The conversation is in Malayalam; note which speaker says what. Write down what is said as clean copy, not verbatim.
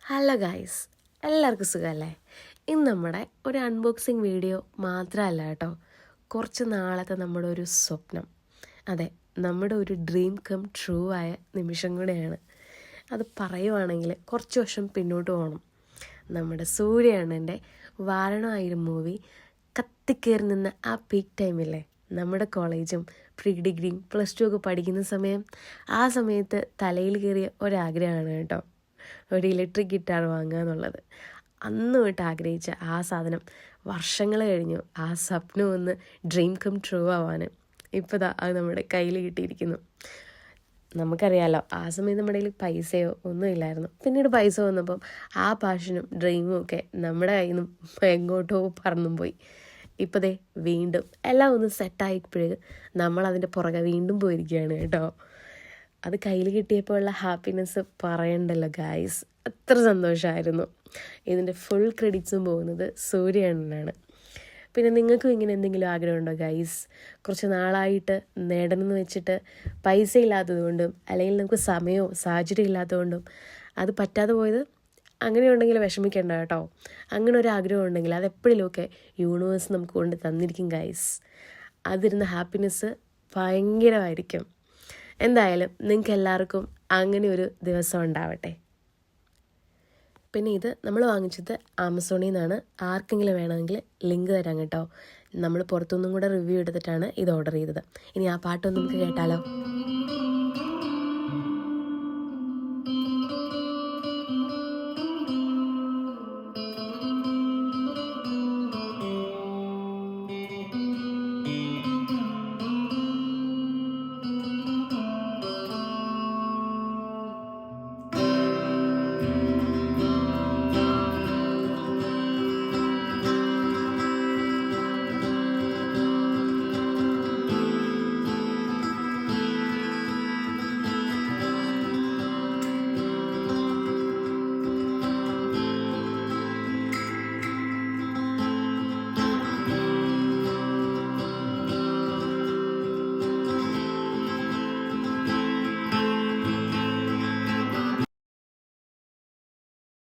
Speaker 1: ഹലോ ഗൈസ്, എല്ലാവർക്കും സുഖമല്ലേ? ഇന്ന് നമ്മുടെ ഒരു അൺബോക്സിങ് വീഡിയോ മാത്രമല്ല കേട്ടോ, കുറച്ച് നാളത്തെ നമ്മുടെ ഒരു സ്വപ്നം, അതെ, നമ്മുടെ ഒരു ഡ്രീം കം ട്രൂ ആയ നിമിഷം കൂടെയാണ്. അത് പറയുവാണെങ്കിൽ കുറച്ച് വർഷം പിന്നോട്ട് പോകണം. നമ്മുടെ സൂര്യണ്ണൻ്റെ വാരണമായൊരു മൂവി കത്തിക്കേറി നിന്ന ആ പീക്ക് ടൈമില്ലേ, നമ്മുടെ കോളേജും പ്രീ ഡിഗ്രിയും +2 ഒക്കെ പഠിക്കുന്ന സമയം, ആ സമയത്ത് തലയിൽ കയറിയ ഒരാഗ്രഹമാണ് കേട്ടോ, ഒരു ഇലക്ട്രിക് ഗിറ്റാർ വാങ്ങുക എന്നുള്ളത്. അന്ന് തൊട്ട് ആഗ്രഹിച്ച ആ സാധനം വർഷങ്ങൾ കഴിഞ്ഞു ആ സ്വപ്നം ഒന്ന് ഡ്രീം കം ട്രൂ ആവാൻ. ഇപ്പോൾ ദാ അത് നമ്മുടെ കയ്യിൽ കിട്ടിയിരിക്കുന്നു. നമുക്കറിയാലോ, ആ സമയത്ത് നമ്മുടെ കയ്യിൽ പൈസയോ ഒന്നും ഇല്ലായിരുന്നു. പിന്നീട് പൈസ വന്നപ്പം ആ പാഷനും ഡ്രീമും ഒക്കെ നമ്മുടെ കയ്യിൽ നിന്നും എങ്ങോട്ടോ പറന്നും പോയി. ഇപ്പോൾ ദേ വീണ്ടും എല്ലാം ഒന്ന് സെറ്റായപ്പോഴേക്ക് നമ്മളതിൻ്റെ പുറകെ വീണ്ടും പോയിരിക്കുകയാണ് കേട്ടോ. അത് കയ്യിൽ കിട്ടിയപ്പോൾ ഉള്ള ഹാപ്പിനെസ് പറയണ്ടല്ലോ ഗായ്സ്, അത്ര സന്തോഷമായിരുന്നു. ഇതിൻ്റെ ഫുൾ ക്രെഡിറ്റ്സും പോകുന്നത് സൂര്യണ്ണനാണ്. പിന്നെ നിങ്ങൾക്കും ഇങ്ങനെ എന്തെങ്കിലും ആഗ്രഹമുണ്ടോ ഗൈസ്? കുറച്ച് നാളായിട്ട് നേടണമെന്ന് വെച്ചിട്ട് പൈസ ഇല്ലാത്തതുകൊണ്ടും അല്ലെങ്കിൽ നമുക്ക് സമയമോ സാഹചര്യം ഇല്ലാത്തതുകൊണ്ടും അത് പറ്റാതെ പോയത്, അങ്ങനെയുണ്ടെങ്കിൽ വിഷമിക്കേണ്ട കേട്ടോ. അങ്ങനെ ഒരു ആഗ്രഹം ഉണ്ടെങ്കിൽ അതെപ്പോഴെങ്കിലുമൊക്കെ യൂണിവേഴ്സ് നമുക്ക് കൊണ്ട് തന്നിരിക്കും ഗൈസ്. അതിരുന്ന ഹാപ്പിനെസ് ഭയങ്കരമായിരിക്കും. എന്തായാലും നിങ്ങൾക്ക് എല്ലാവർക്കും അങ്ങനെ ഒരു ദിവസം ഉണ്ടാവട്ടെ. പിന്നെ ഇത് നമ്മൾ വാങ്ങിച്ചത് ആമസോണിൽ നിന്നാണ്. ആർക്കെങ്കിലും വേണമെങ്കിൽ ലിങ്ക് തരാം കേട്ടോ. നമ്മൾ പുറത്തുനിന്നും കൂടെ റിവ്യൂ എടുത്തിട്ടാണ് ഇത് ഓർഡർ ചെയ്തത്. ഇനി ആ പാട്ടൊന്നും നമുക്ക് കേട്ടാലോ?